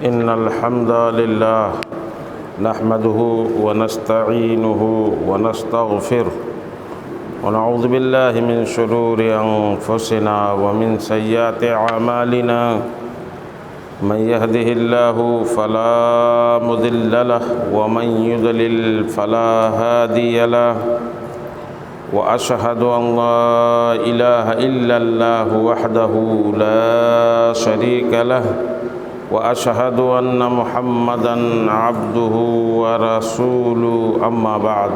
إن الحمد لله نحمده ونستعينه ونستغفره ونعوذ بالله من شرور أنفسنا ومن سيئات أعمالنا من يهده الله فلا مضل له ومن يضلل فلا هادي له وأشهد أن لا إله إلا الله وحده لا شريك له وأشهد أن محمدًا عبده ورسوله أما بعد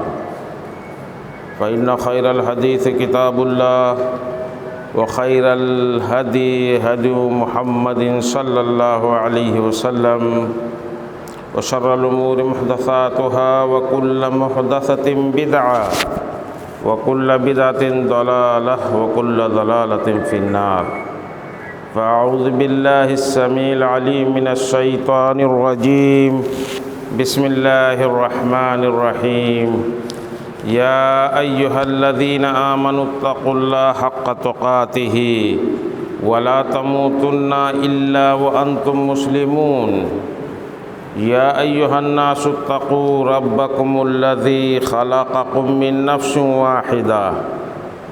فإن خير الحديث كتاب الله وخير الهدي هدي محمد صلى الله عليه وسلم وشر الأمور محدثاتها وكل محدثة بدعة وكل بدعة ضلالة وكل ضلالة في النار فأعوذ بالله السميع العليم من الشيطان الرجيم بسم الله الرحمن الرحيم يا أيها الذين آمنوا اتقوا الله حق تقاته ولا تموتن إلا وأنتم مسلمون يا أيها الناس اتقوا ربكم الذي خلقكم من نفس واحدة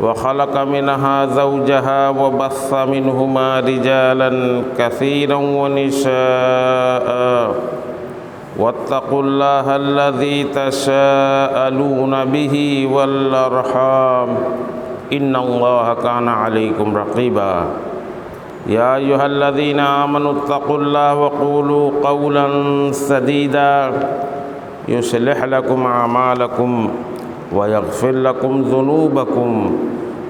وخلق منها زوجها وبث منهما رجالا كثيرا ونساء واتقوا الله الذي تساءلون به والأرحام إن الله كان عليكم رقيبا يا أيها الذين آمنوا اتقوا الله وقولوا قولا سديدا يصلح لكم أعمالكم ويغفر لكم ذنوبكم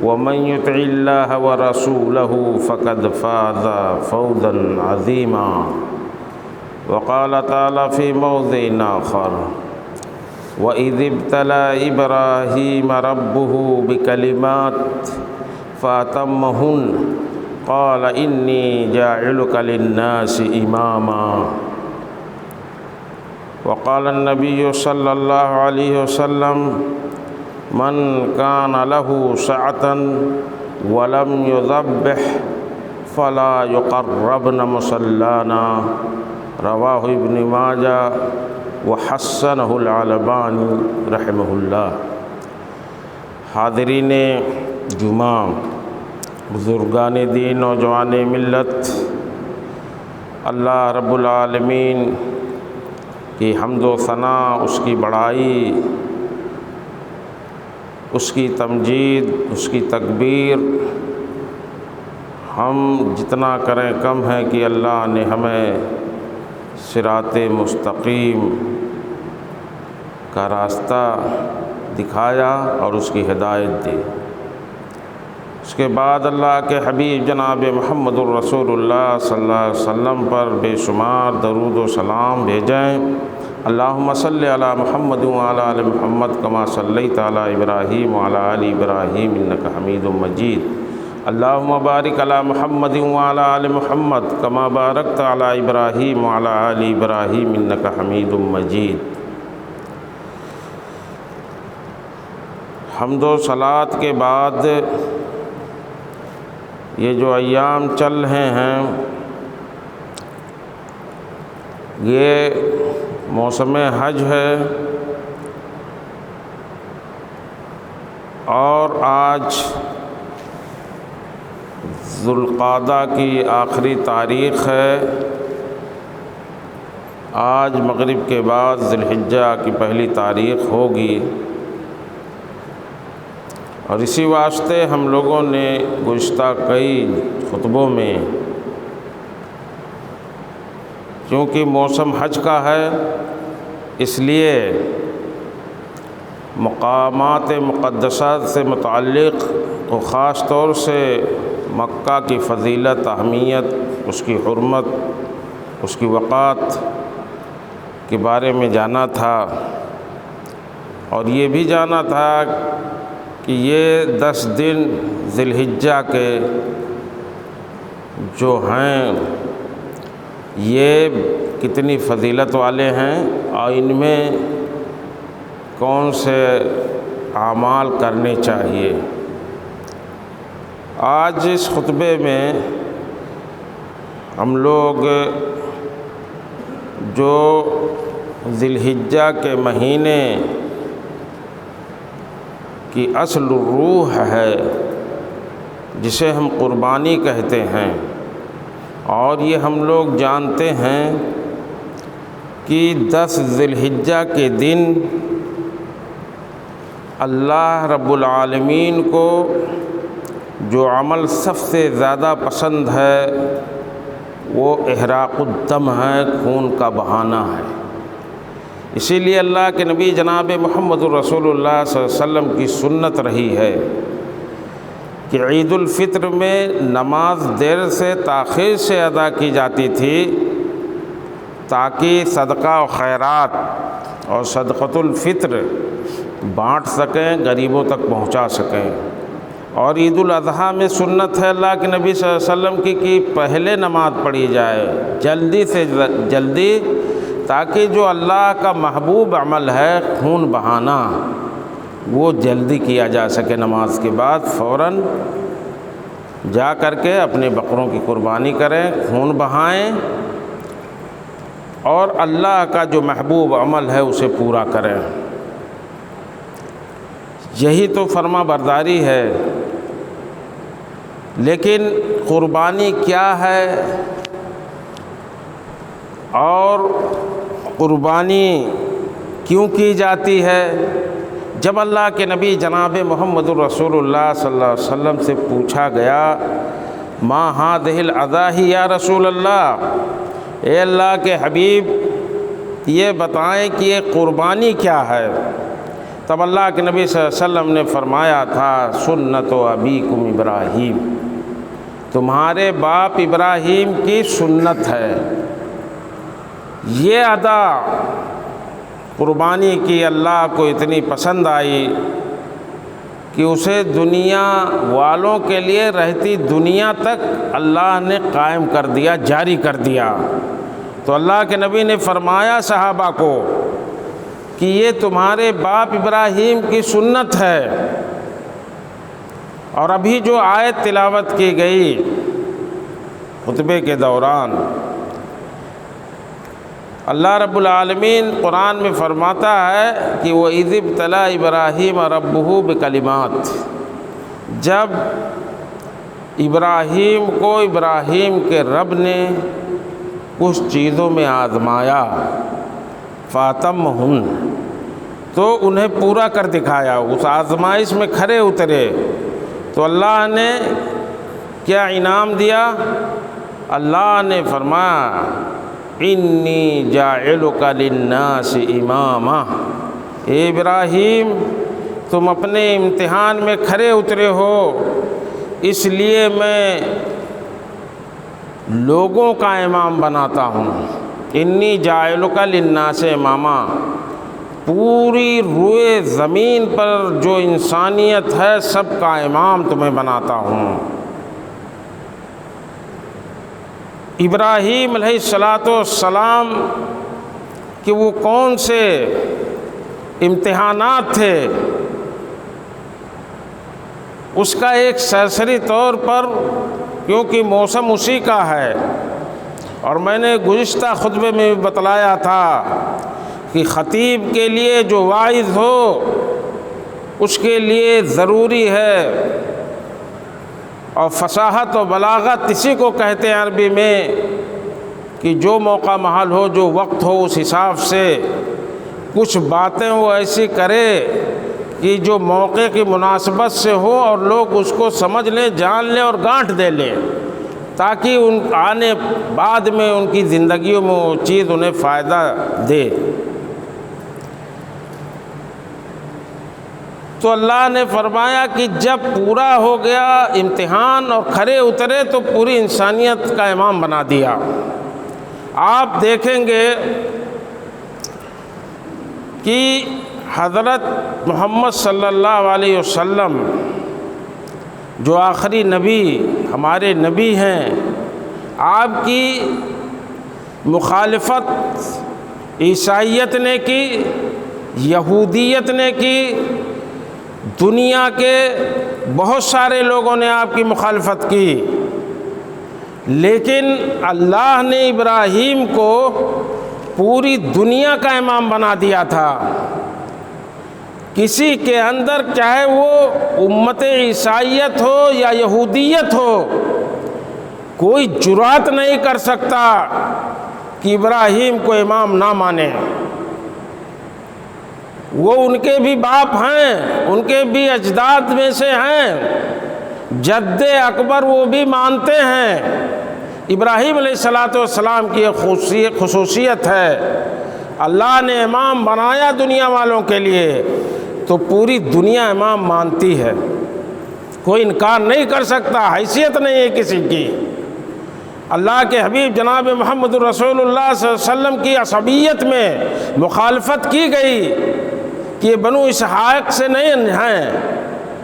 ومن يطع الله ورسوله فقد فاز فوزا عظيما وقال تعالى في موضع آخر وإذ ابتلى إبراهيم ربه بكلمات فأتمهن قال إني جاعلك للناس إماما وقال النبي صلى الله عليه وسلم من كان له سعة ولم يذبح فلا يقربن مصلانا رواه ابن ماجہ وحسنہ الألبانی رحمہ اللہ۔ حاضرین جمعہ، بزرگان دین، نوجوان ملت، اللہ رب العالمین کی حمد و ثنا، اس کی بڑائی، اس کی تمجید، اس کی تکبیر ہم جتنا کریں کم ہے کہ اللہ نے ہمیں صراط مستقیم کا راستہ دکھایا اور اس کی ہدایت دی۔ اس کے بعد اللہ کے حبیب جناب محمد الرسول اللہ صلی اللہ علیہ وسلم پر بے شمار درود و سلام بھیجیں۔ اللہم صلی علی محمد وعلی آل محمد کما صلیت علی ابراہیم وعلی آل ابراہیم انک حمید مجید۔ اللہم بارک علی محمد وعلی آل محمد کما بارکت علی ابراہیم وعلی آل ابراہیم انک حمید مجید۔ حمد و صلوات کے بعد یہ جو ایام چل رہے ہیں، یہ موسم حج ہے، اور آج ذوالقعدہ کی آخری تاریخ ہے۔ آج مغرب کے بعد ذی الحجہ کی پہلی تاریخ ہوگی، اور اسی واسطے ہم لوگوں نے گزشتہ کئی خطبوں میں، کیونکہ موسم حج کا ہے، اس لیے مقامات مقدسات سے متعلق اور خاص طور سے مکہ کی فضیلت، اہمیت، اس کی حرمت، اس کی وقات کے بارے میں جانا تھا، اور یہ بھی جانا تھا کہ یہ 10 دن ذی الحجہ کے جو ہیں یہ کتنی فضیلت والے ہیں، اور ان میں کون سے اعمال کرنے چاہیے۔ آج اس خطبے میں ہم لوگ جو ذی الحجہ کے مہینے کی اصل روح ہے، جسے ہم قربانی کہتے ہیں، اور یہ ہم لوگ جانتے ہیں کہ 10 ذی الحجہ کے دن اللہ رب العالمین کو جو عمل سب سے زیادہ پسند ہے وہ احراق الدم ہے، خون کا بہانا ہے۔ اسی لیے اللہ کے نبی جناب محمد الرسول اللہ صلی اللہ علیہ وسلم کی سنت رہی ہے کہ عید الفطر میں نماز دیر سے تاخیر سے ادا کی جاتی تھی تاکہ صدقہ و خیرات اور صدقۃ الفطر بانٹ سکیں، غریبوں تک پہنچا سکیں۔ اور عید الاضحیٰ میں سنت ہے اللہ کے نبی صلی اللہ علیہ وسلم کی کہ پہلے نماز پڑھی جائے جلدی سے جلدی، تاکہ جو اللہ کا محبوب عمل ہے خون بہانا وہ جلدی کیا جا سکے، نماز کے بعد فوراً جا کر کے اپنے بکروں کی قربانی کریں، خون بہائیں اور اللہ کا جو محبوب عمل ہے اسے پورا کریں۔ یہی تو فرما برداری ہے۔ لیکن قربانی کیا ہے اور قربانی کیوں کی جاتی ہے؟ جب اللہ کے نبی جناب محمد الرسول اللہ صلی اللہ علیہ وسلم سے پوچھا گیا ما ہذہ الاضاحی یا رسول اللہ، اے اللہ کے حبیب یہ بتائیں کہ یہ قربانی کیا ہے، تب اللہ کے نبی صلی اللہ علیہ وسلم نے فرمایا تھا سنت ابیکم ابراہیم، تمہارے باپ ابراہیم کی سنت ہے۔ یہ ادا قربانی کی اللہ کو اتنی پسند آئی کہ اسے دنیا والوں کے لیے رہتی دنیا تک اللہ نے قائم کر دیا، جاری کر دیا۔ تو اللہ کے نبی نے فرمایا صحابہ کو کہ یہ تمہارے باپ ابراہیم کی سنت ہے۔ اور ابھی جو آیت تلاوت کی گئی خطبے کے دوران، اللہ رب العالمین قرآن میں فرماتا ہے کہ وَإِذِ ابْتَلَىٰ إِبْرَاهِيمَ رَبُّهُ بِكَلِمَاتٍ، جب ابراہیم کو ابراہیم کے رب نے کچھ چیزوں میں آزمایا، فَأَتَمَّهُنَّ، تو انہیں پورا کر دکھایا، اس آزمائش میں کھرے اترے، تو اللہ نے کیا انعام دیا؟ اللہ نے فرمایا انی جاعلک للناس اماما، اے ابراہیم تم اپنے امتحان میں کھرے اترے ہو، اس لیے میں لوگوں کا امام بناتا ہوں۔ انی جاعلک للناس اماما، پوری روئے زمین پر جو انسانیت ہے سب کا امام تمہیں بناتا ہوں۔ ابراہیم علیہ السلام کہ وہ کون سے امتحانات تھے، اس کا ایک سرسری طور پر، کیونکہ موسم اسی کا ہے، اور میں نے گزشتہ خطبے میں بھی بتلایا تھا کہ خطیب کے لیے جو واعظ ہو اس کے لیے ضروری ہے، اور فصاحت و بلاغت اسی کو کہتے ہیں عربی میں، کہ جو موقع محل ہو، جو وقت ہو، اس حساب سے کچھ باتیں وہ ایسی کرے کہ جو موقع کی مناسبت سے ہو اور لوگ اس کو سمجھ لیں، جان لیں اور گانٹھ دے لیں، تاکہ ان آنے بعد میں ان کی زندگیوں میں وہ چیز انہیں فائدہ دے۔ تو اللہ نے فرمایا کہ جب پورا ہو گیا امتحان اور کھرے اترے تو پوری انسانیت کا امام بنا دیا۔ آپ دیکھیں گے کہ حضرت محمد صلی اللہ علیہ وسلم جو آخری نبی ہمارے نبی ہیں، آپ کی مخالفت عیسائیت نے کی، یہودیت نے کی، دنیا کے بہت سارے لوگوں نے آپ کی مخالفت کی، لیکن اللہ نے ابراہیم کو پوری دنیا کا امام بنا دیا تھا۔ کسی کے اندر چاہے وہ امت عیسائیت ہو یا یہودیت ہو، کوئی جرأت نہیں کر سکتا کہ ابراہیم کو امام نہ مانے۔ وہ ان کے بھی باپ ہیں، ان کے بھی اجداد میں سے ہیں، جد اکبر وہ بھی مانتے ہیں۔ ابراہیم علیہ السلام کی ایک خصوصیت ہے، اللہ نے امام بنایا دنیا والوں کے لیے تو پوری دنیا امام مانتی ہے، کوئی انکار نہیں کر سکتا، حیثیت نہیں ہے کسی کی۔ اللہ کے حبیب جناب محمد رسول اللہ صلی اللہ علیہ وسلم کی عصبیت میں مخالفت کی گئی کہ یہ بنو اسحاق سے نہیں ہیں،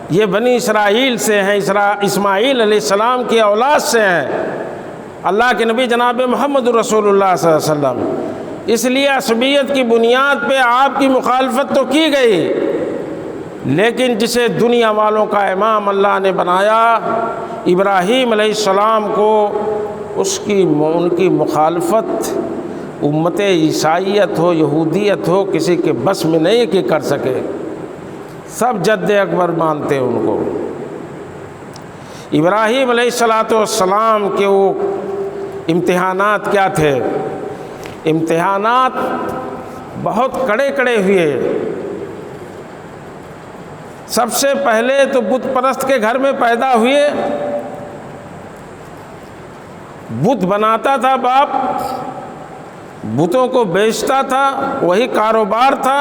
یہ بنی اسرائیل سے ہیں، اسماعیل علیہ السلام کی اولاد سے ہیں، اللہ کے نبی جناب محمد رسول اللہ صلی اللہ علیہ وسلم۔ اس لیے عصبیت کی بنیاد پہ آپ کی مخالفت تو کی گئی، لیکن جسے دنیا والوں کا امام اللہ نے بنایا، ابراہیم علیہ السلام کو ان کی مخالفت امت عیسائیت ہو یہودیت ہو کسی کے بس میں نہیں کہ کر سکے، سب جد اکبر مانتے ان کو۔ ابراہیم علیہ السلام کے وہ امتحانات کیا تھے؟ امتحانات بہت کڑے کڑے ہوئے۔ سب سے پہلے تو بت پرست کے گھر میں پیدا ہوئے، بت بناتا تھا باپ، بتوں کو بیچتا تھا، وہی کاروبار تھا،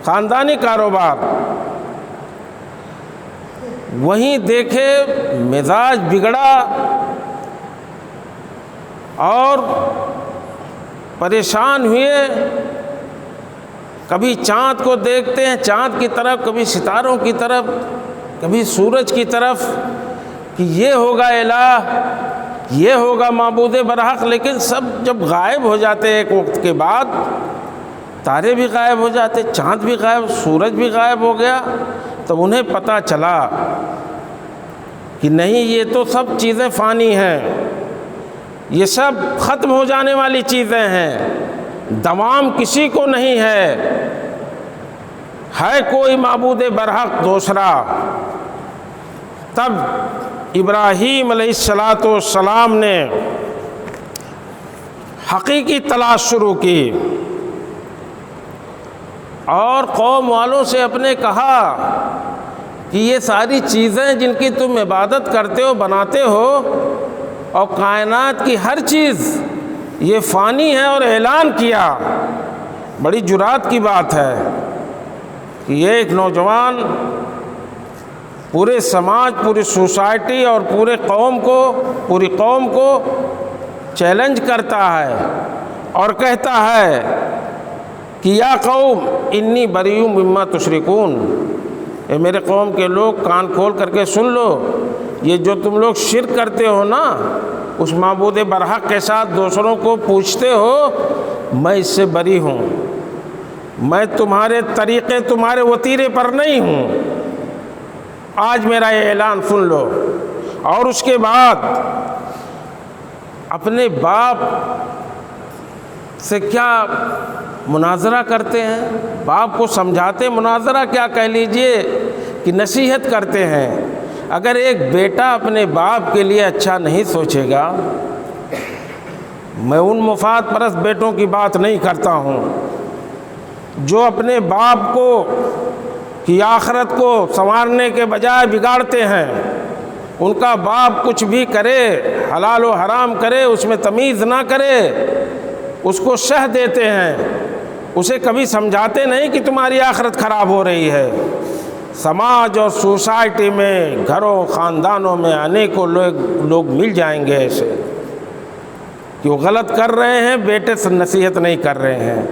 خاندانی کاروبار۔ وہیں دیکھے مزاج بگڑا اور پریشان ہوئے، کبھی چاند کو دیکھتے ہیں چاند کی طرف، کبھی ستاروں کی طرف، کبھی سورج کی طرف کہ یہ ہوگا الہ، یہ ہوگا معبود برحق، لیکن سب جب غائب ہو جاتے ایک وقت کے بعد، تارے بھی غائب ہو جاتے، چاند بھی غائب، سورج بھی غائب ہو گیا، تب انہیں پتہ چلا کہ نہیں، یہ تو سب چیزیں فانی ہیں، یہ سب ختم ہو جانے والی چیزیں ہیں، دوام کسی کو نہیں ہے کوئی معبود برحق دوسرا۔ تب ابراہیم علیہ السلام نے حقیقی تلاش شروع کی اور قوم والوں سے اپنے کہا کہ یہ ساری چیزیں جن کی تم عبادت کرتے ہو بناتے ہو اور کائنات کی ہر چیز یہ فانی ہے، اور اعلان کیا، بڑی جرات کی بات ہے کہ یہ ایک نوجوان پورے سماج، پوری سوسائٹی اور پوری قوم کو چیلنج کرتا ہے اور کہتا ہے کہ یا قوم انی بریء مما تشرکون، اے میرے قوم کے لوگ کان کھول کر کے سن لو، یہ جو تم لوگ شرک کرتے ہو نا، اس معبود برحق کے ساتھ دوسروں کو پوچھتے ہو، میں اس سے بری ہوں، میں تمہارے طریقے تمہارے وتیرے پر نہیں ہوں، آج میرا یہ اعلان سن لو۔ اور اس کے بعد اپنے باپ سے کیا مناظرہ کرتے ہیں، باپ کو سمجھاتے، مناظرہ کیا کہہ لیجئے کہ نصیحت کرتے ہیں۔ اگر ایک بیٹا اپنے باپ کے لیے اچھا نہیں سوچے گا، میں ان مفاد پرست بیٹوں کی بات نہیں کرتا ہوں جو اپنے باپ کو کی آخرت کو سنوارنے کے بجائے بگاڑتے ہیں، ان کا باپ کچھ بھی کرے، حلال و حرام کرے، اس میں تمیز نہ کرے، اس کو شہ دیتے ہیں، اسے کبھی سمجھاتے نہیں کہ تمہاری آخرت خراب ہو رہی ہے۔ سماج اور سوسائٹی میں، گھروں خاندانوں میں انیکوں لوگ مل جائیں گے ایسے کہ وہ غلط کر رہے ہیں، بیٹے سے نصیحت نہیں کر رہے ہیں۔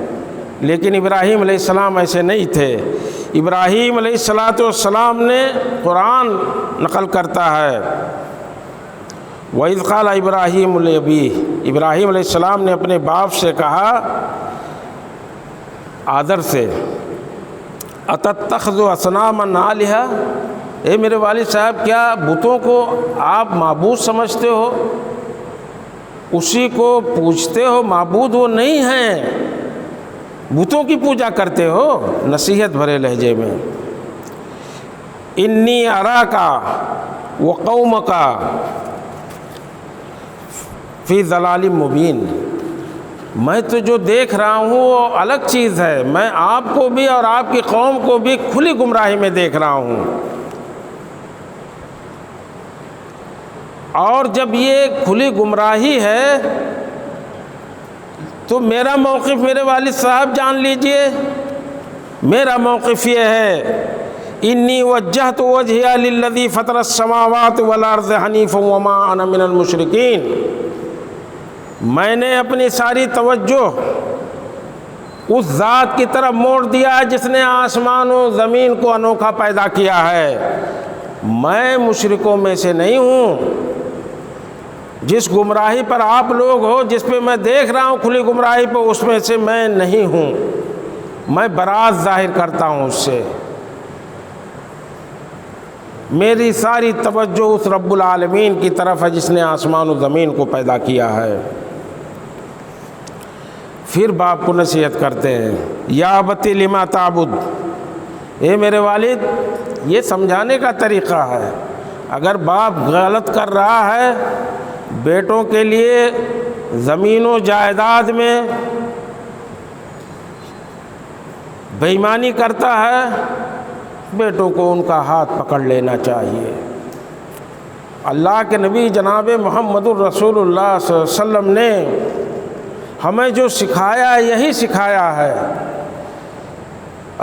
لیکن ابراہیم علیہ السلام ایسے نہیں تھے۔ ابراہیم علیہ السلام نے قرآن نقل کرتا ہے، وَإِذْ قَالَ إِبْرَاهِيمُ لِأَبِيهِ، ابراہیم علیہ السلام نے اپنے باپ سے کہا آدر سے، أَتَتَّخِذُ أَصْنَامًا آلِهَةً، اے میرے والد صاحب کیا بتوں کو آپ معبود سمجھتے ہو؟ اسی کو پوجتے ہو، معبود وہ نہیں ہیں، بتوں کی پوجا کرتے ہو۔ نصیحت بھرے لہجے میں، انی اراکا وقومکا فی ضلال مبین، میں تو جو دیکھ رہا ہوں وہ الگ چیز ہے، میں آپ کو بھی اور آپ کی قوم کو بھی کھلی گمراہی میں دیکھ رہا ہوں۔ اور جب یہ کھلی گمراہی ہے تو میرا موقف میرے والد صاحب جان لیجئے، میرا موقف یہ ہے، انی وجہت وجہی للذی فطر السماوات والارض حنیفا وما انا من المشرکین، میں نے اپنی ساری توجہ اس ذات کی طرف موڑ دیا ہے جس نے آسمان و زمین کو انوکھا پیدا کیا ہے، میں مشرکوں میں سے نہیں ہوں۔ جس گمراہی پر آپ لوگ ہو، جس پہ میں دیکھ رہا ہوں کھلی گمراہی پہ، اس میں سے میں نہیں ہوں، میں براءت ظاہر کرتا ہوں اس سے۔ میری ساری توجہ اس رب العالمین کی طرف ہے جس نے آسمان و زمین کو پیدا کیا ہے۔ پھر باپ کو نصیحت کرتے ہیں، یا ابت لما تعبد، اے میرے والد، یہ سمجھانے کا طریقہ ہے۔ اگر باپ غلط کر رہا ہے، بیٹوں کے لیے زمین و جائیداد میں بے ایمانی کرتا ہے، بیٹوں کو ان کا ہاتھ پکڑ لینا چاہیے۔ اللہ کے نبی جناب محمد الرسول اللہ صلی اللہ علیہ وسلم نے ہمیں جو سکھایا یہی سکھایا ہے۔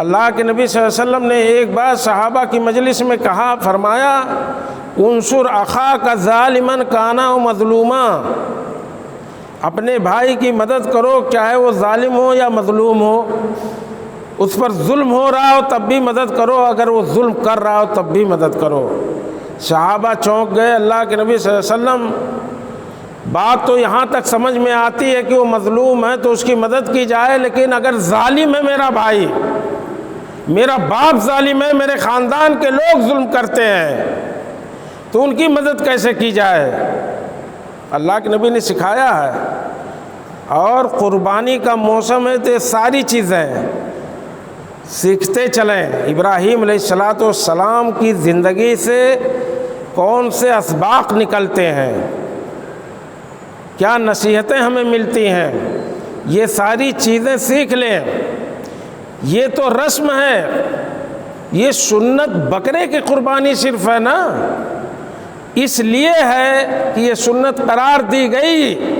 اللہ کے نبی صلی اللہ علیہ وسلم نے ایک بار صحابہ کی مجلس میں کہا، فرمایا، انصر اخاک ظالما کان او مظلوما، اپنے بھائی کی مدد کرو چاہے وہ ظالم ہو یا مظلوم ہو، اس پر ظلم ہو رہا ہو تب بھی مدد کرو، اگر وہ ظلم کر رہا ہو تب بھی مدد کرو۔ صحابہ چونک گئے۔ اللہ کے نبی صلی اللہ علیہ وسلم، بات تو یہاں تک سمجھ میں آتی ہے کہ وہ مظلوم ہے تو اس کی مدد کی جائے، لیکن اگر ظالم ہے میرا بھائی، میرا باپ ظالم ہے، میرے خاندان کے لوگ ظلم کرتے ہیں، تو ان کی مدد کیسے کی جائے؟ اللہ کے نبی نے سکھایا ہے۔ اور قربانی کا موسم ہے تو یہ ساری چیزیں سیکھتے چلیں۔ ابراہیم علیہ السلام کی زندگی سے کون سے اسباق نکلتے ہیں، کیا نصیحتیں ہمیں ملتی ہیں، یہ ساری چیزیں سیکھ لیں۔ یہ تو رسم ہے، یہ سنت بکرے کی قربانی صرف ہے نا، اس لیے ہے کہ یہ سنت قرار دی گئی،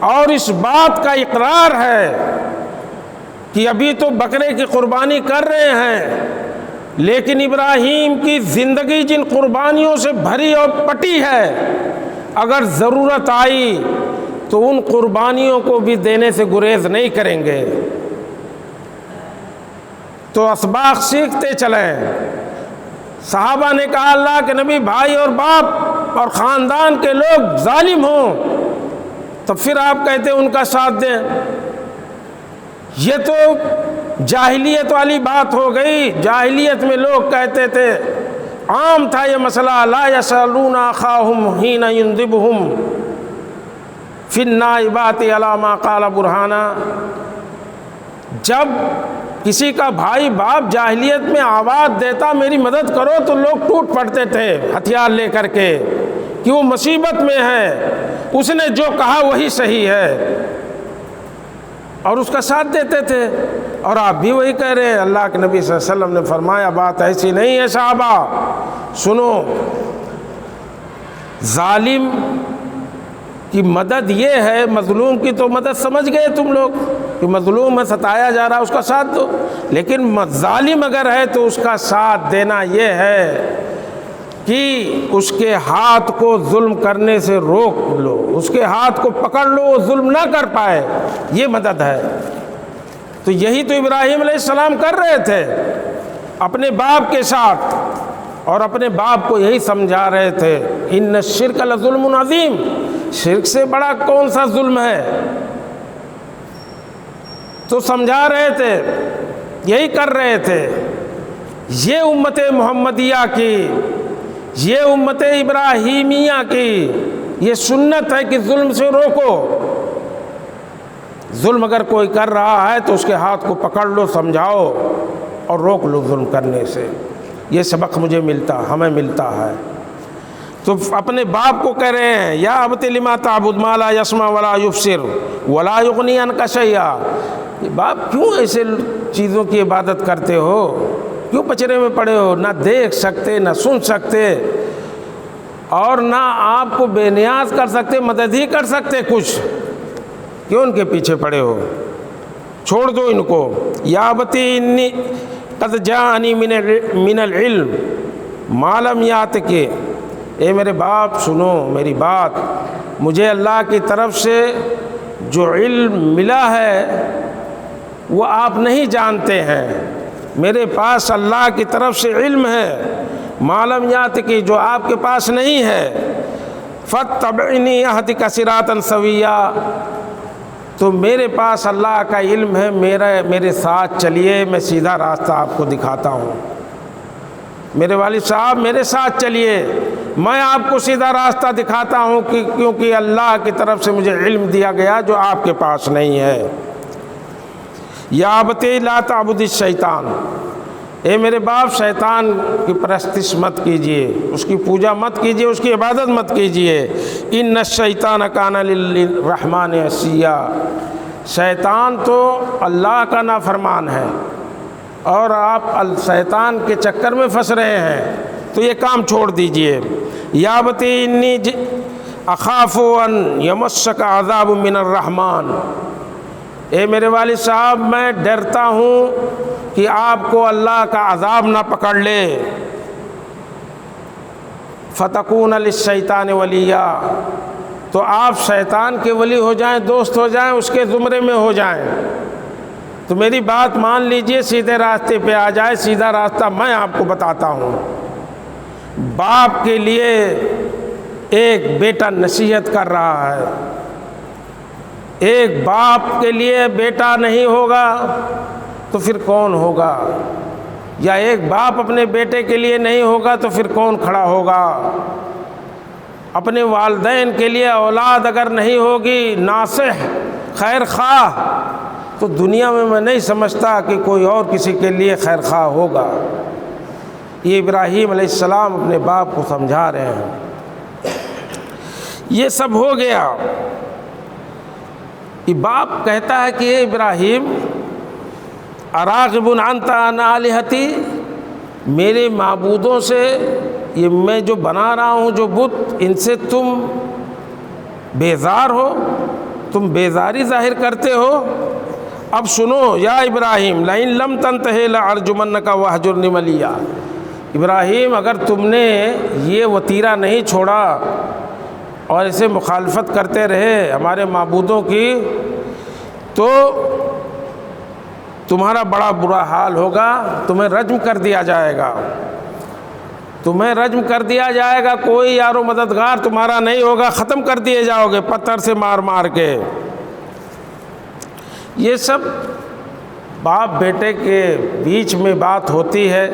اور اس بات کا اقرار ہے کہ ابھی تو بکرے کی قربانی کر رہے ہیں، لیکن ابراہیم کی زندگی جن قربانیوں سے بھری اور پٹی ہے، اگر ضرورت آئی تو ان قربانیوں کو بھی دینے سے گریز نہیں کریں گے۔ تو اسباق سیکھتے چلیں۔ صحابہ نے کہا، اللہ کے نبی، بھائی اور باپ اور خاندان کے لوگ ظالم ہوں تو پھر آپ کہتے ہیں ان کا ساتھ دیں؟ یہ تو جاہلیت والی بات ہو گئی۔ جاہلیت میں لوگ کہتے تھے، عام تھا یہ مسئلہ، لا یسألون اخاہم حین ینذبہم فی النائبات علی ما قال برہانا۔ جب کسی کا بھائی باپ جاہلیت میں آواز دیتا میری مدد کرو تو لوگ ٹوٹ پڑتے تھے ہتھیار لے کر کے کہ وہ مصیبت میں ہے، اس نے جو کہا وہی صحیح ہے، اور اس کا ساتھ دیتے تھے۔ اور آپ بھی وہی کہہ رہے ہیں۔ اللہ کے نبی صلی اللہ علیہ وسلم نے فرمایا، بات ایسی نہیں ہے صحابہ، سنو، ظالم کی مدد یہ ہے، مظلوم کی تو مدد سمجھ گئے تم لوگ کہ مظلوم ہے، ستایا جا رہا، اس کا ساتھ دو، لیکن ظالم اگر ہے تو اس کا ساتھ دینا یہ ہے کہ اس کے ہاتھ کو ظلم کرنے سے روک لو، اس کے ہاتھ کو پکڑ لو، وہ ظلم نہ کر پائے، یہ مدد ہے۔ تو یہی تو ابراہیم علیہ السلام کر رہے تھے اپنے باپ کے ساتھ، اور اپنے باپ کو یہی سمجھا رہے تھے، ان الشرک لظلم عظیم، شرک سے بڑا کون سا ظلم ہے؟ تو سمجھا رہے تھے، یہی کر رہے تھے۔ یہ امت محمدیہ کی، یہ امت ابراہیمیہ کی یہ سنت ہے کہ ظلم سے روکو. ظلم اگر کوئی کر رہا ہے تو اس کے ہاتھ کو پکڑ لو، سمجھاؤ اور روک لو ظلم کرنے سے. یہ سبق مجھے ہمیں ملتا ہے. تو اپنے باپ کو کہہ رہے ہیں یا ابت لما تعبد ما لا یسمع ولا یبصر ولا یغنی عنک شیئا. باپ کیوں ایسے چیزوں کی عبادت کرتے ہو؟ کیوں پچرے میں پڑے ہو؟ نہ دیکھ سکتے، نہ سن سکتے، اور نہ آپ کو بے نیاز کر سکتے، مدد ہی کر سکتے کچھ. کیوں ان کے پیچھے پڑے ہو؟ چھوڑ دو ان کو. یا ابتی انی قد جاءنی من العلم ما لم یاتک. اے میرے باپ سنو میری بات، مجھے اللہ کی طرف سے جو علم ملا ہے وہ آپ نہیں جانتے ہیں. میرے پاس اللہ کی طرف سے علم ہے ما لم یاتک، جو آپ کے پاس نہیں ہے. فاتبعنی اہدک صراطا سویا. تو میرے پاس اللہ کا علم ہے، میرے ساتھ چلیے، میں سیدھا راستہ آپ کو دکھاتا ہوں. میرے والد صاحب میرے ساتھ چلیے، میں آپ کو سیدھا راستہ دکھاتا ہوں، کیونکہ اللہ کی طرف سے مجھے علم دیا گیا جو آپ کے پاس نہیں ہے. یا ابتی لا تعبد الشیطان. اے میرے باپ شیطان کی پرستش مت کیجیے، اس کی پوجا مت کیجیے، اس کی عبادت مت کیجیے. ان الشیطان کان للرحمن عصیا. شیطان تو اللہ کا نافرمان ہے اور آپ شیطان کے چکر میں پھنس رہے ہیں، تو یہ کام چھوڑ دیجئے. یا ابتی انی اخاف ان یمسک عذاب من الرحمن. اے میرے والد صاحب میں ڈرتا ہوں کہ آپ کو اللہ کا عذاب نہ پکڑ لے. فتکون للشیطان ولیا. تو آپ شیطان کے ولی ہو جائیں، دوست ہو جائیں، اس کے زمرے میں ہو جائیں. تو میری بات مان لیجئے، سیدھے راستے پہ آ جائے. سیدھا راستہ میں آپ کو بتاتا ہوں. باپ کے لیے ایک بیٹا نصیحت کر رہا ہے. ایک باپ کے لیے بیٹا نہیں ہوگا تو پھر کون ہوگا؟ یا ایک باپ اپنے بیٹے کے لیے نہیں ہوگا تو پھر کون کھڑا ہوگا؟ اپنے والدین کے لیے اولاد اگر نہیں ہوگی ناصح خیر خواہ، تو دنیا میں نہیں سمجھتا کہ کوئی اور کسی کے لیے خیر خواہ ہوگا. یہ ابراہیم علیہ السلام اپنے باپ کو سمجھا رہے ہیں. یہ سب ہو گیا. یہ باپ کہتا ہے کہ اے ابراہیم اراغب انت عن آلہتی. میرے معبودوں سے، یہ میں جو بنا رہا ہوں جو بت، ان سے تم بیزار ہو، تم بیزاری ظاہر کرتے ہو. اب سنو یا ابراہیم لئن لم تنتہ لارجمنک واہجرنی ملیا. ابراہیم اگر تم نے یہ وتیرہ نہیں چھوڑا اور اسے مخالفت کرتے رہے ہمارے معبودوں کی، تو تمہارا بڑا برا حال ہوگا. تمہیں رجم کر دیا جائے گا، تمہیں رجم کر دیا جائے گا. کوئی یار و مددگار تمہارا نہیں ہوگا، ختم کر دیے جاؤ گے پتھر سے مار مار کے. یہ سب باپ بیٹے کے بیچ میں بات ہوتی ہے.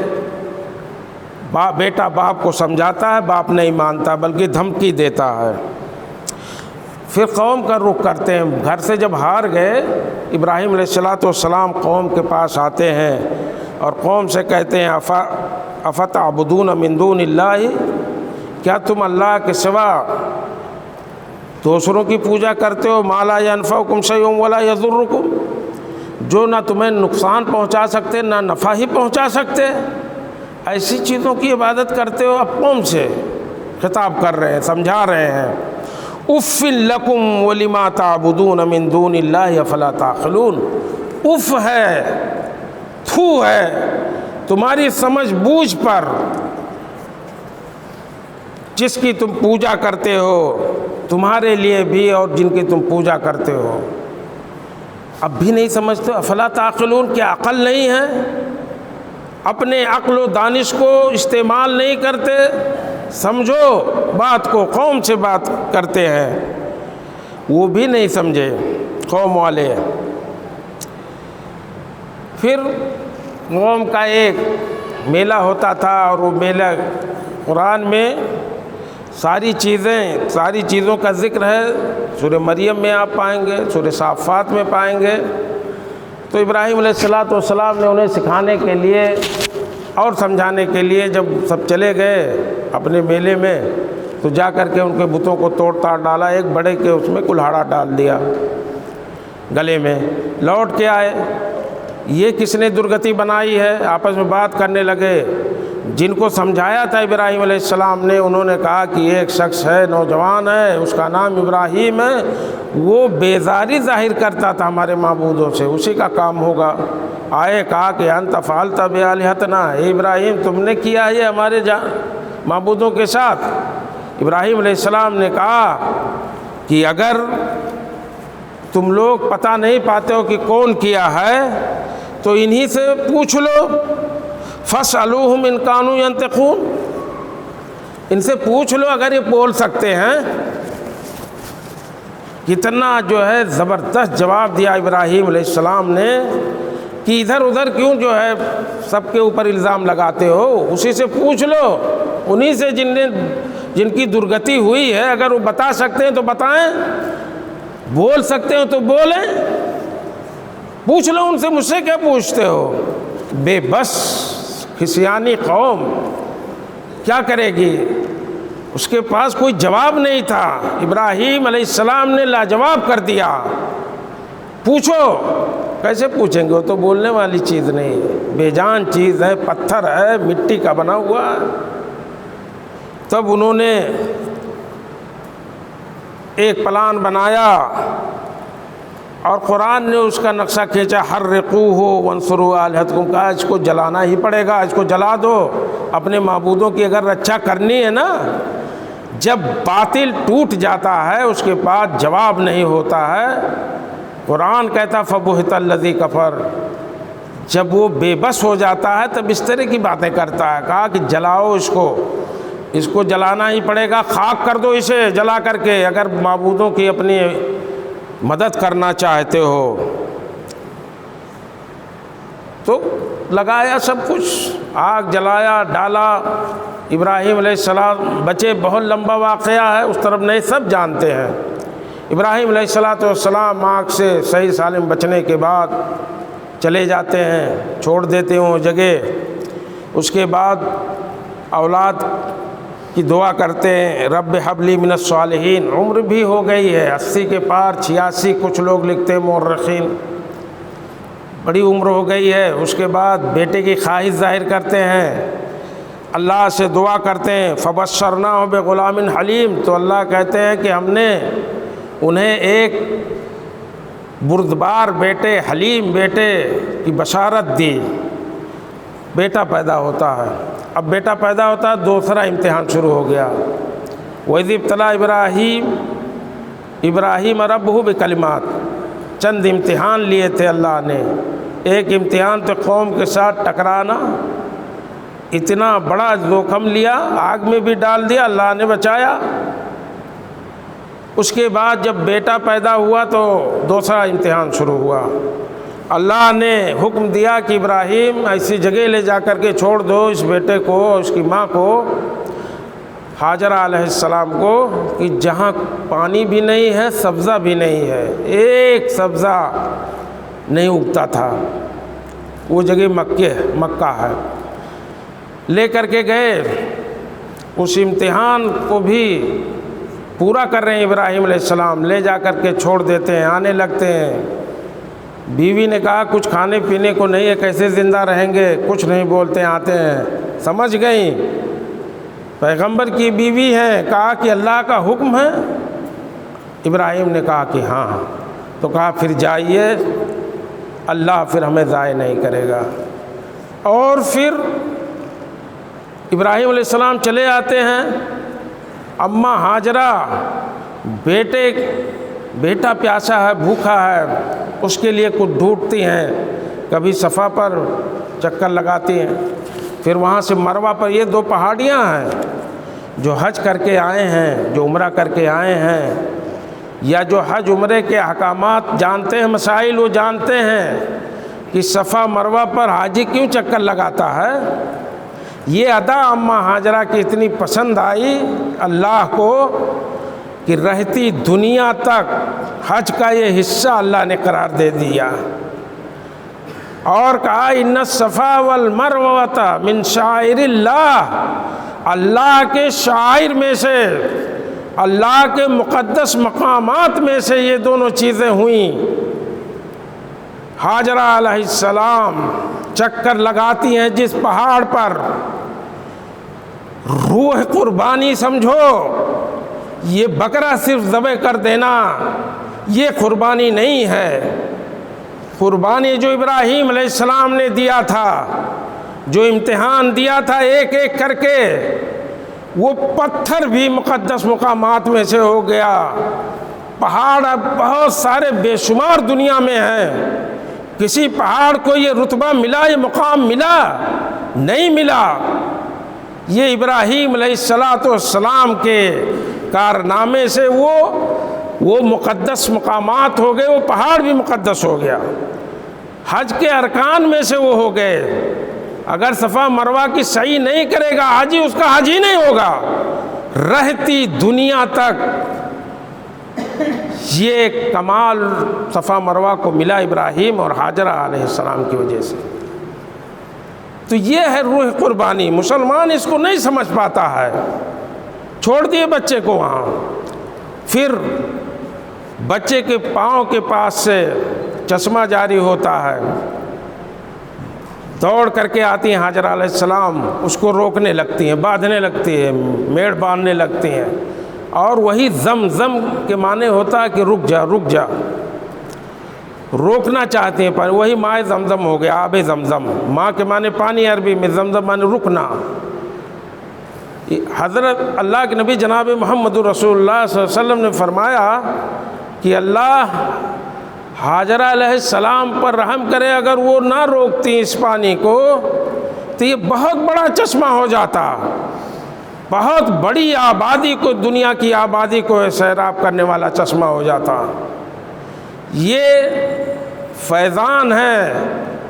بیٹا باپ کو سمجھاتا ہے، باپ نہیں مانتا بلکہ دھمکی دیتا ہے. پھر قوم کا رخ کرتے ہیں. گھر سے جب ہار گئے ابراہیم علیہ السلام قوم کے پاس آتے ہیں اور قوم سے کہتے ہیں افتعبدون من دون اللہ. کیا تم اللہ کے سوا دوسروں کی پوجا کرتے ہو؟ ما لا ینفعکم شیء ولا یضرکم. جو نہ تمہیں نقصان پہنچا سکتے نہ نفع ہی پہنچا سکتے. ایسی چیزوں کی عبادت کرتے ہو. اب قوم سے خطاب کر رہے ہیں، سمجھا رہے ہیں. اف لکم ولما تعبدون من دون اللہ افلا تعقلون. اف ہے، تھو ہے تمہاری سمجھ بوجھ پر، جس کی تم پوجا کرتے ہو، تمہارے لیے بھی اور جن کی تم پوجا کرتے ہو. اب بھی نہیں سمجھتے؟ افلا تعقلون، کیا عقل نہیں ہے؟ اپنے عقل و دانش کو استعمال نہیں کرتے؟ سمجھو بات کو. قوم سے بات کرتے ہیں، وہ بھی نہیں سمجھے قوم والے. پھر قوم کا ایک میلہ ہوتا تھا، اور وہ میلہ قرآن میں ساری چیزوں کا ذکر ہے، سورہ مریم میں آپ پائیں گے، سورہ صافات میں پائیں گے۔ تو ابراہیم علیہ السلام نے انہیں سکھانے کے لیے اور سمجھانے کے لیے جب سب چلے گئے اپنے میلے میں، تو جا کر کے ان کے بتوں کو توڑ تاڑ ڈالا، ایک بڑے کے اس میں کلہاڑا ڈال دیا گلے میں، لوٹ کے آئے، یہ کس نے درگتی بنائی ہے؟ آپس میں بات کرنے لگے۔ جن کو سمجھایا تھا ابراہیم علیہ السلام نے، انہوں نے کہا کہ ایک شخص ہے، نوجوان ہے، اس کا نام ابراہیم ہے، وہ بیزاری ظاہر کرتا تھا ہمارے معبودوں سے، اسی کا کام ہوگا۔ آئے کہا کہ انت فعلت بآلہتنا، اے ابراہیم تم نے کیا یہ ہمارے معبودوں کے ساتھ؟ ابراہیم علیہ السلام نے کہا کہ اگر تم لوگ پتہ نہیں پاتے ہو کہ کون کیا ہے تو انہی سے پوچھ لو، فاسألوہم ان کانوا ینطقون، ان سے پوچھ لو اگر یہ بول سکتے ہیں۔ کتنا جو ہے زبردست جواب دیا ابراہیم علیہ السلام نے کہ ادھر ادھر کیوں جو ہے سب کے اوپر الزام لگاتے ہو، اسی سے پوچھ لو، انہی سے جن کی درگتی ہوئی ہے، اگر وہ بتا سکتے ہیں تو بتائیں، بول سکتے ہو تو بولیں، پوچھ لو ان سے، مجھ سے کیا پوچھتے ہو؟ بے بس خسیانی قوم کیا کرے گی؟ اس کے پاس کوئی جواب نہیں تھا۔ ابراہیم علیہ السلام نے لاجواب کر دیا، پوچھو۔ کیسے پوچھیں گے؟ وہ تو بولنے والی چیز نہیں، بے جان چیز ہے، پتھر ہے، مٹی کا بنا ہوا ہے۔ تب انہوں نے ایک پلان بنایا اور قرآن نے اس کا نقشہ کھینچا، حرقوہ وانصروا آلہتکم، کہا اس کو جلانا ہی پڑے گا، اس کو جلا دو۔ اپنے معبودوں کی اگر رچا کرنی ہے نا، جب باطل ٹوٹ جاتا ہے اس کے بعد جواب نہیں ہوتا ہے۔ قرآن کہتا فبہت الذی کفر، جب وہ بے بس ہو جاتا ہے تب اس طرح کی باتیں کرتا ہے۔ کہا کہ جلاؤ اس کو جلانا ہی پڑے گا، خاک کر دو اسے جلا کر کے، اگر معبودوں کی اپنی مدد کرنا چاہتے ہو۔ تو لگایا سب کچھ، آگ جلایا، ڈالا۔ ابراہیم علیہ السلام بچے، بہت لمبا واقعہ ہے، اس طرف نہیں، سب جانتے ہیں۔ ابراہیم علیہ السلام آگ سے صحیح سالم بچنے کے بعد چلے جاتے ہیں، چھوڑ دیتے ہیں وہ جگہ۔ اس کے بعد اولاد کی دعا کرتے ہیں، رب حب لی من الصالحین۔ عمر بھی ہو گئی ہے، 80 کے پار، 86 کچھ لوگ لکھتے ہیں مورخین، بڑی عمر ہو گئی ہے۔ اس کے بعد بیٹے کی خواہش ظاہر کرتے ہیں، اللہ سے دعا کرتے ہیں، فبشرناہ بغلام حلیم۔ تو اللہ کہتے ہیں کہ ہم نے انہیں ایک بردبار بیٹے، حلیم بیٹے کی بشارت دی، بیٹا پیدا ہوتا ہے۔ اب بیٹا پیدا ہوتا ہے، دوسرا امتحان شروع ہو گیا۔ وَإِذِ ابْتَلَىٰ إِبْرَاهِيمَ رَبُّهُ بِكَلِمَاتٍ، چند امتحان لیے تھے اللہ نے۔ ایک امتحان تو قوم کے ساتھ ٹکرانا، اتنا بڑا زوخم لیا، آگ میں بھی ڈال دیا، اللہ نے بچایا۔ اس کے بعد جب بیٹا پیدا ہوا تو دوسرا امتحان شروع ہوا۔ اللہ نے حکم دیا کہ ابراہیم ایسی جگہ لے جا کر کے چھوڑ دو اس بیٹے کو، اس کی ماں کو، ہاجرہ علیہ السلام کو، کہ جہاں پانی بھی نہیں ہے، سبزہ بھی نہیں ہے، ایک سبزہ نہیں اگتا تھا، وہ جگہ مکہ ہے۔ لے کر کے گئے، اس امتحان کو بھی پورا کر رہے ہیں ابراہیم علیہ السلام، لے جا کر کے چھوڑ دیتے ہیں، آنے لگتے ہیں۔ بیوی نے کہا کچھ کھانے پینے کو نہیں ہے، کیسے زندہ رہیں گے؟ کچھ نہیں بولتے، آتے ہیں، سمجھ گئیں پیغمبر کی بیوی ہیں۔ کہا کہ اللہ کا حکم ہے؟ ابراہیم نے کہا کہ ہاں۔ تو کہا پھر جائیے، اللہ پھر ہمیں ضائع نہیں کرے گا۔ اور پھر ابراہیم علیہ السلام چلے آتے ہیں، اماں ہاجرہ بیٹا پیاسا ہے، بھوکا ہے، اس کے لیے کچھ ڈھونڈتی ہیں، کبھی صفا پر چکر لگاتی ہیں، پھر وہاں سے مروہ پر۔ یہ دو پہاڑیاں ہیں، جو حج کر کے آئے ہیں، جو عمرہ کر کے آئے ہیں، یا جو حج عمرے کے احکامات جانتے ہیں، مسائل وہ جانتے ہیں کہ صفا مروہ پر حاجی کیوں چکر لگاتا ہے، یہ ادا اماں ہاجرہ کی اتنی پسند آئی اللہ کو کہ رہتی دنیا تک حج کا یہ حصہ اللہ نے قرار دے دیا، اور کہا ان الصفا والمروۃ من شعائر اللہ، اللہ کے شاعر میں سے، اللہ کے مقدس مقامات میں سے یہ دونوں چیزیں ہوئیں۔ ہاجرہ علیہ السلام چکر لگاتی ہیں جس پہاڑ پر، روح قربانی سمجھو، یہ بکرا صرف ذبح کر دینا یہ قربانی نہیں ہے۔ قربانی جو ابراہیم علیہ السلام نے دیا تھا، جو امتحان دیا تھا ایک ایک کر کے، وہ پتھر بھی مقدس مقامات میں سے ہو گیا۔ پہاڑ اب بہت سارے بے شمار دنیا میں ہیں، کسی پہاڑ کو یہ رتبہ ملا، یہ مقام ملا نہیں ملا۔ یہ ابراہیم علیہ السلام کے کارنامے سے وہ مقدس مقامات ہو گئے، وہ پہاڑ بھی مقدس ہو گیا۔ حج کے ارکان میں سے وہ ہو گئے۔ اگر صفا مروہ کی سعی نہیں کرے گا حاجی، اس کا حج ہی نہیں ہوگا۔ رہتی دنیا تک یہ کمال صفا مروہ کو ملا ابراہیم اور ہاجرہ علیہ السلام کی وجہ سے۔ تو یہ ہے روح قربانی۔ مسلمان اس کو نہیں سمجھ پاتا ہے، چھوڑ دیے بچے کو وہاں۔ پھر بچے کے پاؤں کے پاس سے چشمہ جاری ہوتا ہے، دوڑ کر کے آتی ہیں ہاجرہ علیہ السلام، اس کو روکنے لگتی ہیں، باندھنے لگتی ہیں، میڑ باندھنے لگتی ہیں، اور وہی زمزم کے معنی ہوتا ہے کہ رک جا رک جا، روکنا چاہتے ہیں پانی، وہی مائے زمزم ہو گیا، آب زمزم۔ ماں کے معنی پانی عربی میں، زمزم معنی رکنا۔ حضرت اللہ کے نبی جناب محمد رسول اللہ صلی اللہ علیہ وسلم نے فرمایا کہ اللہ ہاجرہ علیہ السلام پر رحم کرے، اگر وہ نہ روکتی اس پانی کو تو یہ بہت بڑا چشمہ ہو جاتا، بہت بڑی آبادی کو، دنیا کی آبادی کو سیراب کرنے والا چشمہ ہو جاتا۔ یہ فیضان ہے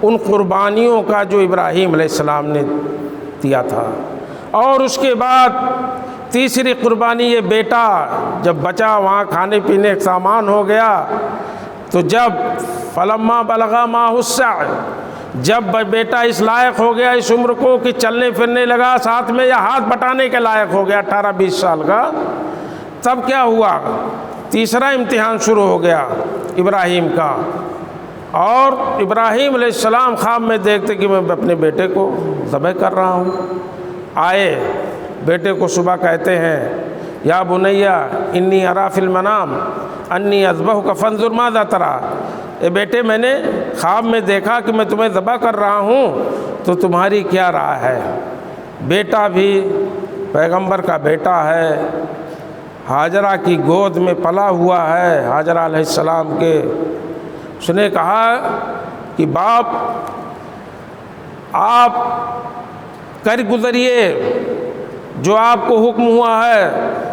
ان قربانیوں کا جو ابراہیم علیہ السلام نے دیا تھا۔ اور اس کے بعد تیسری قربانی یہ بیٹا جب بچا، وہاں کھانے پینے کا سامان ہو گیا، تو جب فلما بلغا معہ السعی، جب بیٹا اس لائق ہو گیا اس عمر کو کہ چلنے پھرنے لگا ساتھ میں یا ہاتھ بٹانے کے لائق ہو گیا 18-20 سال کا، تب کیا ہوا؟ تیسرا امتحان شروع ہو گیا ابراہیم کا۔ اور ابراہیم علیہ السلام خواب میں دیکھتے کہ میں اپنے بیٹے کو ذبح کر رہا ہوں۔ آئے بیٹے کو صبح کہتے ہیں یا بنیا انی ارا فی المنام انی اذبحک فانظر ماذا تری، اے بیٹے میں نے خواب میں دیکھا کہ میں تمہیں ذبح کر رہا ہوں، تو تمہاری کیا رائے ہے؟ بیٹا بھی پیغمبر کا بیٹا ہے، ہاجرہ کی گود میں پلا ہوا ہے ہاجرہ علیہ السلام کے۔ اس نے کہا کہ باپ آپ کر گزریے جو آپ کو حکم ہوا ہے،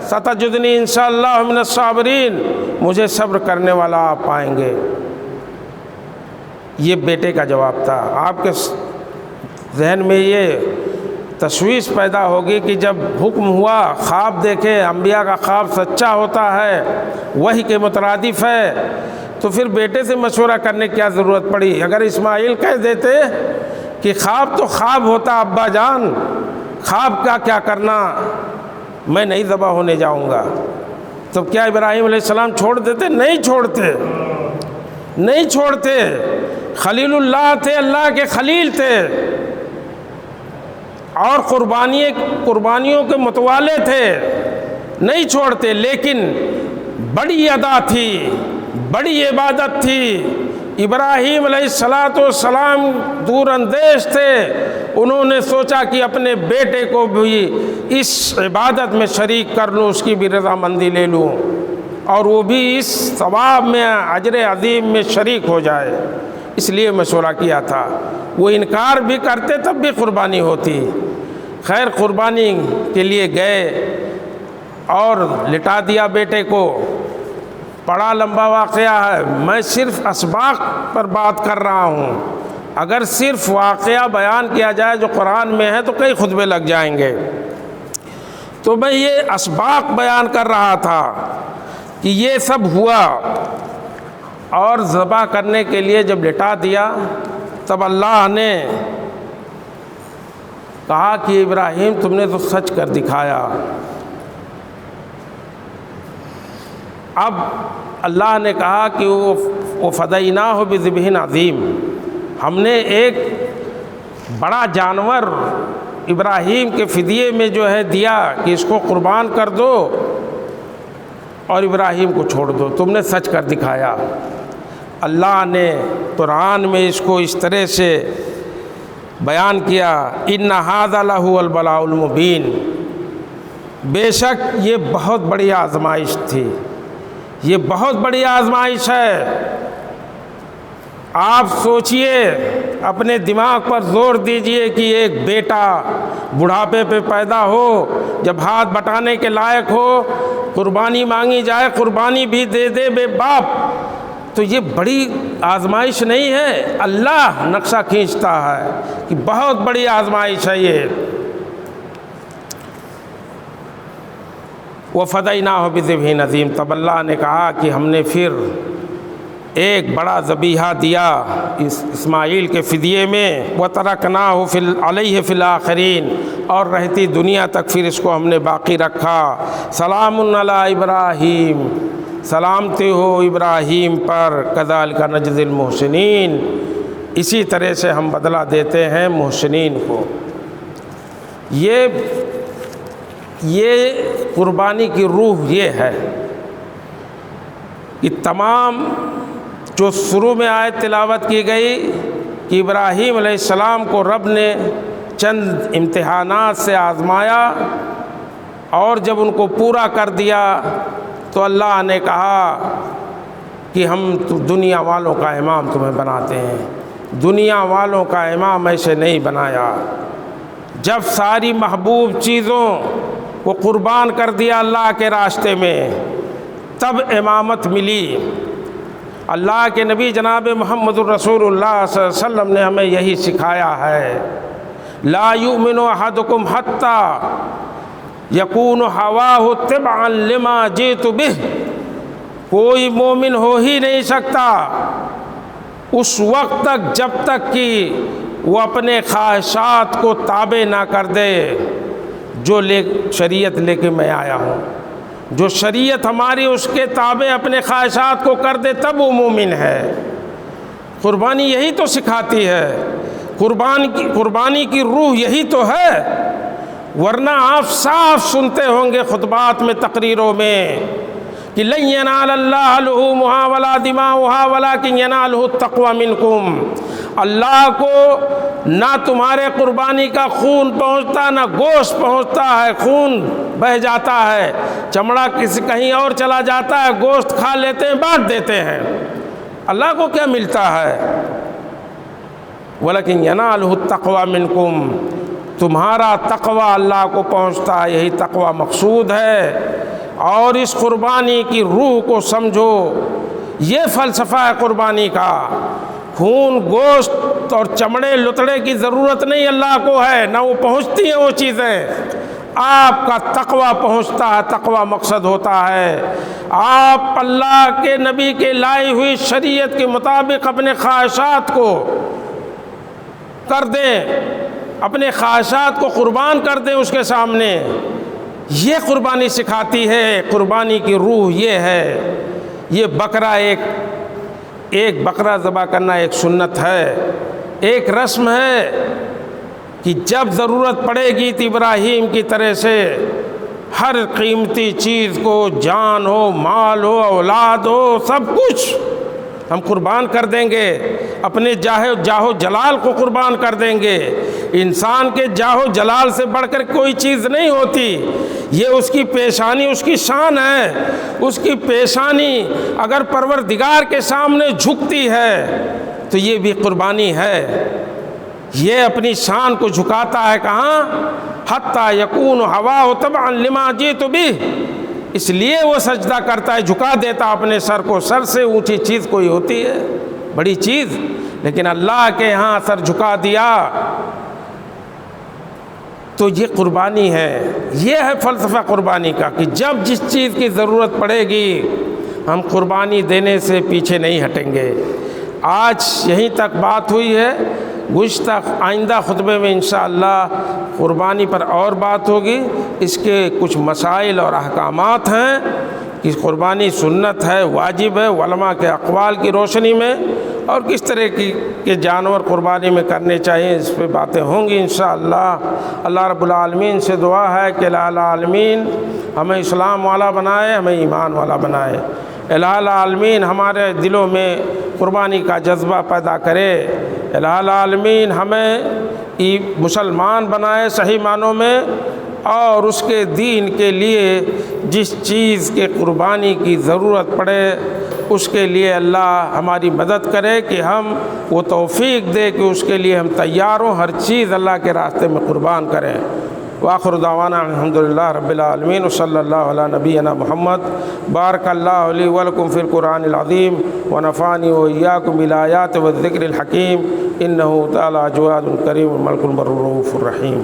ستجدنی انشاءاللہ من الصابرین، مجھے صبر کرنے والا آپ پائیں گے۔ یہ بیٹے کا جواب تھا۔ آپ کے ذہن میں یہ تشویش پیدا ہوگی کہ جب حکم ہوا، خواب دیکھے، انبیاء کا خواب سچا ہوتا ہے، وحی کے مترادف ہے، تو پھر بیٹے سے مشورہ کرنے کی کیا ضرورت پڑی؟ اگر اسماعیل کہہ دیتے کہ خواب تو خواب ہوتا ابا جان، خواب کا کیا کرنا، میں نہیں ذبح ہونے جاؤں گا، تو کیا ابراہیم علیہ السلام چھوڑ دیتے؟ نہیں چھوڑتے، نہیں چھوڑتے۔ خلیل اللہ تھے، اللہ کے خلیل تھے، اور قربانیوں کے متوالے تھے، نہیں چھوڑتے۔ لیکن بڑی ادا تھی، بڑی عبادت تھی۔ ابراہیم علیہ السلام دور اندیش تھے، انہوں نے سوچا کہ اپنے بیٹے کو بھی اس عبادت میں شریک کر لوں، اس کی بھی رضامندی لے لوں، اور وہ بھی اس ثواب میں، اجر عظیم میں شریک ہو جائے، اس لیے مشورہ کیا تھا۔ وہ انکار بھی کرتے تب بھی قربانی ہوتی۔ خیر قربانی کے لیے گئے اور لٹا دیا بیٹے کو۔ بڑا لمبا واقعہ ہے، میں صرف اسباق پر بات کر رہا ہوں، اگر صرف واقعہ بیان کیا جائے جو قرآن میں ہے تو کئی خطبے لگ جائیں گے۔ تو میں یہ اسباق بیان کر رہا تھا کہ یہ سب ہوا، اور ذبح کرنے کے لیے جب لٹا دیا تب اللہ نے کہا کہ ابراہیم تم نے تو سچ کر دکھایا۔ اب اللہ نے کہا کہ وہ فدیناہ بذبح عظیم، ہم نے ایک بڑا جانور ابراہیم کے فدیے میں جو ہے دیا کہ اس کو قربان کر دو اور ابراہیم کو چھوڑ دو، تم نے سچ کر دکھایا۔ اللہ نے قرآن میں اس کو اس طرح سے بیان کیا، ان ھذا لہو البلاء المبین، بے شک یہ بہت بڑی آزمائش تھی، یہ بہت بڑی آزمائش ہے۔ آپ سوچئے، اپنے دماغ پر زور دیجئے کہ ایک بیٹا بڑھاپے پہ پیدا ہو، جب ہاتھ بٹانے کے لائق ہو، قربانی مانگی جائے قربانی بھی دے دے بے باپ، تو یہ بڑی آزمائش نہیں ہے؟ اللہ نقشہ کھینچتا ہے کہ بہت بڑی آزمائش ہے یہ۔ وَفَدَيْنَاهُ بِذِبْحٍ عَظِيمٍ، تب اللہ نے کہا کہ ہم نے پھر ایک بڑا ذبیحہ دیا اسماعیل کے فدیے میں، وَتَرَكْنَاهُ عَلَيْهِ فِي الْآخِرِينَ، اور رہتی دنیا تک پھر اس کو ہم نے باقی رکھا۔ سلام علی ابراہیم، سلامتی ہو ابراہیم پر، کذالک نجزی المحسنین، اسی طرح سے ہم بدلہ دیتے ہیں محسنین کو۔ یہ قربانی کی روح یہ ہے کہ تمام جو شروع میں آیت تلاوت کی گئی کہ ابراہیم علیہ السلام کو رب نے چند امتحانات سے آزمایا، اور جب ان کو پورا کر دیا تو اللہ نے کہا کہ ہم دنیا والوں کا امام تمہیں بناتے ہیں۔ دنیا والوں کا امام ایسے نہیں بنایا، جب ساری محبوب چیزوں کو قربان کر دیا اللہ کے راستے میں تب امامت ملی۔ اللہ کے نبی جناب محمد الرسول اللہ صلی اللہ علیہ وسلم نے ہمیں یہی سکھایا ہے، لا یؤمن احدکم حتی یکون ہواہ تبعا لما جئت بہ، کوئی مومن ہو ہی نہیں سکتا اس وقت تک جب تک کہ وہ اپنے خواہشات کو تابع نہ کر دے جو شریعت لے کے میں آیا ہوں۔ جو شریعت ہماری اس کے تابع اپنے خواہشات کو کر دے تب وہ مومن ہے۔ قربانی یہی تو سکھاتی ہے، قربانی کی روح یہی تو ہے، ورنہ آپ صاف سنتے ہوں گے خطبات میں، تقریروں میں کہ لن ینال اللہ لحومھا ولا دماؤھا ولکن ینالہ التقوی منکم، اللہ کو نہ تمہارے قربانی کا خون پہنچتا نہ گوشت پہنچتا ہے، خون بہہ جاتا ہے، چمڑا کہیں اور چلا جاتا ہے، گوشت کھا لیتے ہیں بانٹ دیتے ہیں، اللہ کو کیا ملتا ہے؟ ولیکن ینالہ التقوی منکم، تمہارا تقوی اللہ کو پہنچتا ہے، یہی تقوی مقصود ہے۔ اور اس قربانی کی روح کو سمجھو، یہ فلسفہ ہے قربانی کا۔ خون گوشت اور چمڑے لتڑے کی ضرورت نہیں اللہ کو ہے، نہ وہ پہنچتی ہیں وہ چیزیں، آپ کا تقوی پہنچتا ہے، تقوی مقصد ہوتا ہے۔ آپ اللہ کے نبی کے لائی ہوئی شریعت کے مطابق اپنے خواہشات کو کر دیں، اپنے خواہشات کو قربان کر دیں اس کے سامنے، یہ قربانی سکھاتی ہے۔ قربانی کی روح یہ ہے، یہ بکرا ایک بکرا ذبح کرنا ایک سنت ہے، ایک رسم ہے کہ جب ضرورت پڑے گی تو ابراہیم کی طرح سے ہر قیمتی چیز کو، جان ہو، مال ہو، اولاد ہو، سب کچھ ہم قربان کر دیں گے، اپنے جاہ و جلال کو قربان کر دیں گے۔ انسان کے جاہ و جلال سے بڑھ کر کوئی چیز نہیں ہوتی، یہ اس کی پیشانی اس کی شان ہے۔ اس کی پیشانی اگر پروردگار کے سامنے جھکتی ہے تو یہ بھی قربانی ہے، یہ اپنی شان کو جھکاتا ہے۔ کہاں؟ حتی یکون ہواہ تبعا لما جئت بہ، اس لیے وہ سجدہ کرتا ہے، جھکا دیتا اپنے سر کو۔ سر سے اونچی چیز کوئی ہوتی ہے؟ بڑی چیز لیکن اللہ کے یہاں سر جھکا دیا تو یہ قربانی ہے۔ یہ ہے فلسفہ قربانی کا کہ جب جس چیز کی ضرورت پڑے گی ہم قربانی دینے سے پیچھے نہیں ہٹیں گے۔ آج یہیں تک بات ہوئی ہے، گزشتہ آئندہ خطبے میں انشاءاللہ قربانی پر اور بات ہوگی۔ اس کے کچھ مسائل اور احکامات ہیں کہ قربانی سنت ہے، واجب ہے علماء کے اقوال کی روشنی میں، اور کس طرح کے جانور قربانی میں کرنے چاہیے، اس پہ باتیں ہوں گی انشاءاللہ۔ اللہ رب العالمین سے دعا ہے کہ الہ العالمین ہمیں اسلام والا بنائے، ہمیں ایمان والا بنائے۔ الہ العالمین ہمارے دلوں میں قربانی کا جذبہ پیدا کرے۔ الہ العالمین ہمیں مسلمان بنائے صحیح معنوں میں، اور اس کے دین کے لیے جس چیز کے قربانی کی ضرورت پڑے اس کے لیے اللہ ہماری مدد کرے کہ ہم وہ توفیق دے کہ اس کے لیے ہم تیار ہوں، ہر چیز اللہ کے راستے میں قربان کریں۔ وآخر دعوانا الحمدللہ رب العالمین وصلی اللہ علی نبینا محمد۔ بارک اللہ لی ولکم فی القرآن العظیم ونفعنی وإیاکم بالآیات والذکر الحکیم، انہ تعالی جواد کریم الملک البر الرؤوف الرحیم۔